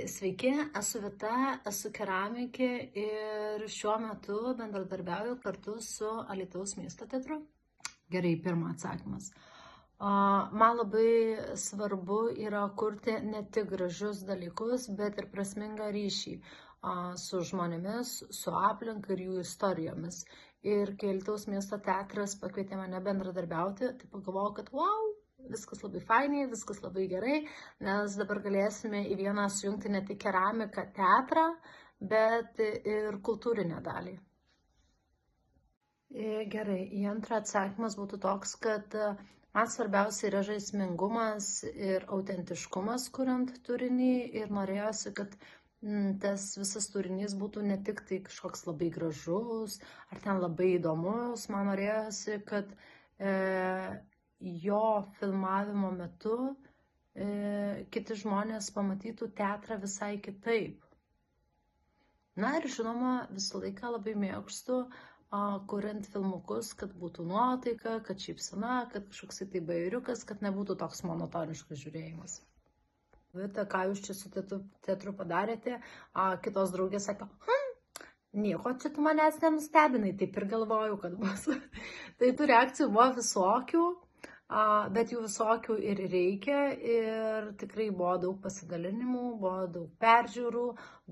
Sveiki, esu Vita, esu keramikė ir šiuo metu bendradarbiauju kartu su Alytaus miesto teatru. Gerai, pirmas atsakymas. Man labai svarbu yra kurti ne tik gražius dalykus, bet ir prasmingą ryšį su žmonėmis, su aplinka ir jų istorijomis. Ir kai Alytaus miesto teatras pakvietė mane bendradarbiauti, tai pagalvojau, kad wow, viskas labai fainiai, viskas labai gerai, nes dabar galėsime į vieną sujungti ne tik keramiką, teatrą, bet ir kultūrinę dalį. Gerai, į antrą atsakymas būtų toks, kad man svarbiausia yra žaismingumas ir autentiškumas, kuriant turinį, ir norėjosi, kad tas visas turinys būtų ne tik tai kažkoks labai gražus, ar ten labai įdomus, man norėjosi, kad jo filmavimo metu kiti žmonės pamatytų teatrą visai kitaip. Na ir žinoma, visą laiką labai mėgstu kuriant filmukus, kad būtų nuotaika, kad šypsena, kad kažkoks tai bajeriukas, kad nebūtų toks monotoniškas žiūrėjimas. Vita, ką jūs čia su teatru padarėte? Kitos draugės sako, nieko čia tu manęs nenustebinai, taip ir galvojau, kad bus. Tai tų reakcijų buvo visokių, bet jų visokių ir reikia, ir tikrai buvo daug pasidalinimų, buvo daug peržiūrų,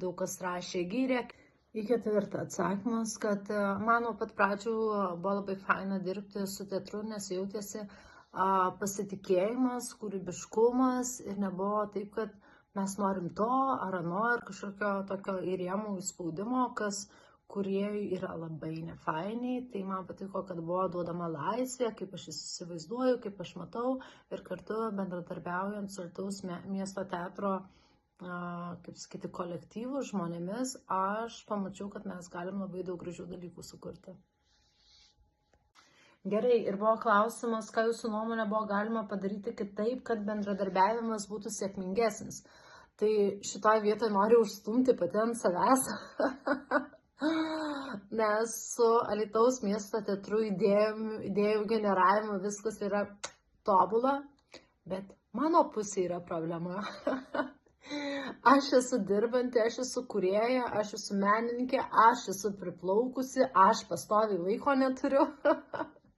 daug kas rašė gyrė. Į ketvirtą atsakymas, kad man nuo pat pradžių buvo labai faina dirbti su teatru, nes jautėsi pasitikėjimas, kūrybiškumas ir nebuvo taip, kad mes norim to ar ano ir kažkokio tokio įrėmų įspaudimo, kas kūrėjui yra labai nefainiai. Tai man patiko, kad buvo duodama laisvė, kaip aš įsivaizduoju, kaip aš matau, ir kartu bendradarbiaujant su Alytaus miesto teatro, kaip sakyti, kolektyvų žmonėmis, aš pamačiau, kad mes galim labai daug gražių dalykų sukurti. Gerai, ir buvo klausimas, ką jūsų nuomonė buvo galima padaryti kitaip, kad bendradarbiavimas būtų sėkmingesnis. Tai šitoje vietoje noriu užstumti pati ant savęs. Nes su Alytaus miesto teatru idėjų generavimu viskas yra tobula, bet mano pusė yra problema. Aš esu dirbanti, aš esu kūrėja, aš esu menininkė, aš esu priplaukusi, aš pastoviai laiko neturiu.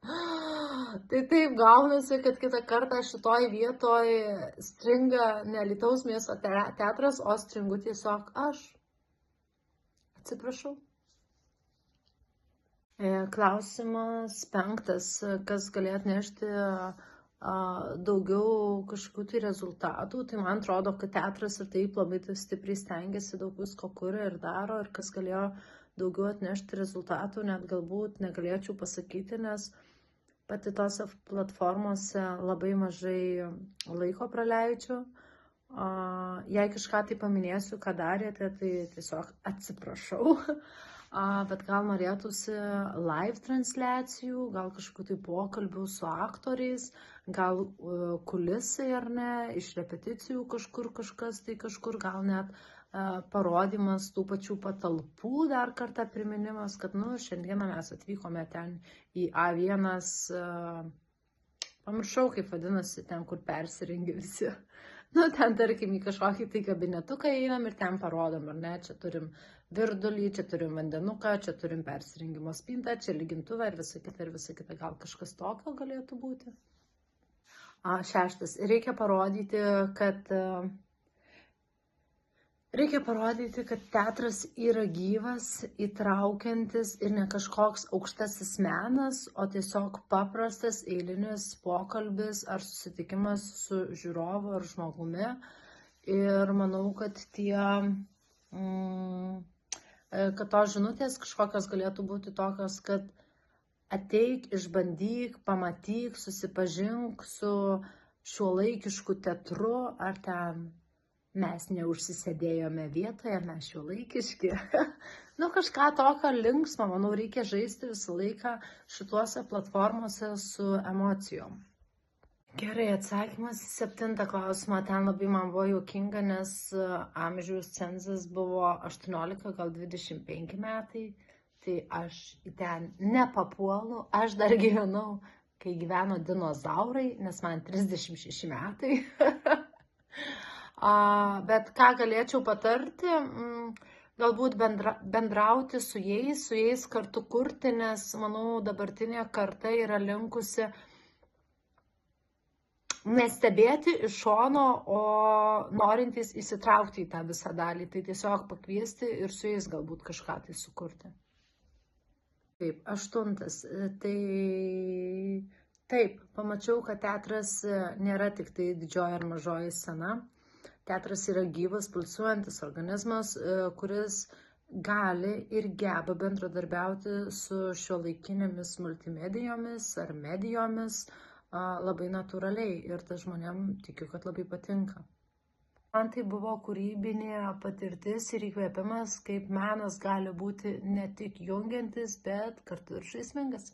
Tai taip gaunasi, kad kitą kartą šitoj vietoj stringa ne Alytaus miesto teatras, o stringu tiesiog aš. Atsiprašau. Klausimas 5. Kas galėjo atnešti daugiau kažkokių tai rezultatų? Tai man atrodo, kad teatras ir taip labai stipriai stengiasi, daug visko kuria ir daro, ir kas galėjo daugiau atnešti rezultatų, net galbūt negalėčiau pasakyti, nes pati tose platformose labai mažai laiko praleidžiu. Jei kažką tai paminėsiu, ką darėte, tai tiesiog atsiprašau. Bet gal norėtųsi live transliacijų, gal kažkokių tai pokalbių su aktoriais, gal kulisai ar ne, iš repeticijų kažkur kažkas, tai kažkur gal net parodymas tų pačių patalpų, dar kartą priminimas, kad šiandieną mes atvykome ten į A1, pamiršau, kaip vadinasi, ten, kur persirengi visi. Ten, tarkim, į kažkokį tai kabinetuką einam ir ten parodom, ar ne, čia turim virdulį, čia turim vandenuką, čia turim persirengimo spintą, čia lygintuvą ir visa kita, gal kažkas tokio galėtų būti. 6. Reikia parodyti, kad teatras yra gyvas, įtraukiantis ir ne kažkoks aukštasis menas, o tiesiog paprastas eilinis pokalbis ar susitikimas su žiūrovu ar žmogumi. Ir manau, kad tos žinutės kažkokios galėtų būti tokios, kad ateik, išbandyk, pamatyk, susipažink su šiuolaikišku teatru, ar ten mes neužsisėdėjome vietoje, mes šiuolaikiški. Kažką tokio linksmo, manau, reikia žaisti visą laiką šituose platformose su emocijom. Gerai, atsakymas į 7. klausimą. Ten labai man buvo juokinga, nes amžiaus cenzas buvo 18, gal 25 metai. Tai aš į ten nepapuolu, aš dar gyvenau, kai gyveno dinozaurai, nes man 36 metai. Bet ką galėčiau patarti, galbūt bendrauti su jais kartu kurti, nes, manau, dabartinė karta yra linkusi nestebėti iš šono, o norintys įsitraukti į tą visą dalį. Tai tiesiog pakviesti ir su jais galbūt kažką tai sukurti. Taip, 8. Tai taip, pamačiau, kad teatras nėra tik tai didžioji ar mažoji scena. Teatras yra gyvas, pulsuojantis organizmas, kuris gali ir geba bendradarbiauti su šiuolaikinėmis multimedijomis ar medijomis labai natūraliai. Ir tas žmonėm tikiu, kad labai patinka. Man tai buvo kūrybinė patirtis ir įkvėpimas, kaip menas gali būti ne tik jungiantis, bet kartu ir žaismingas.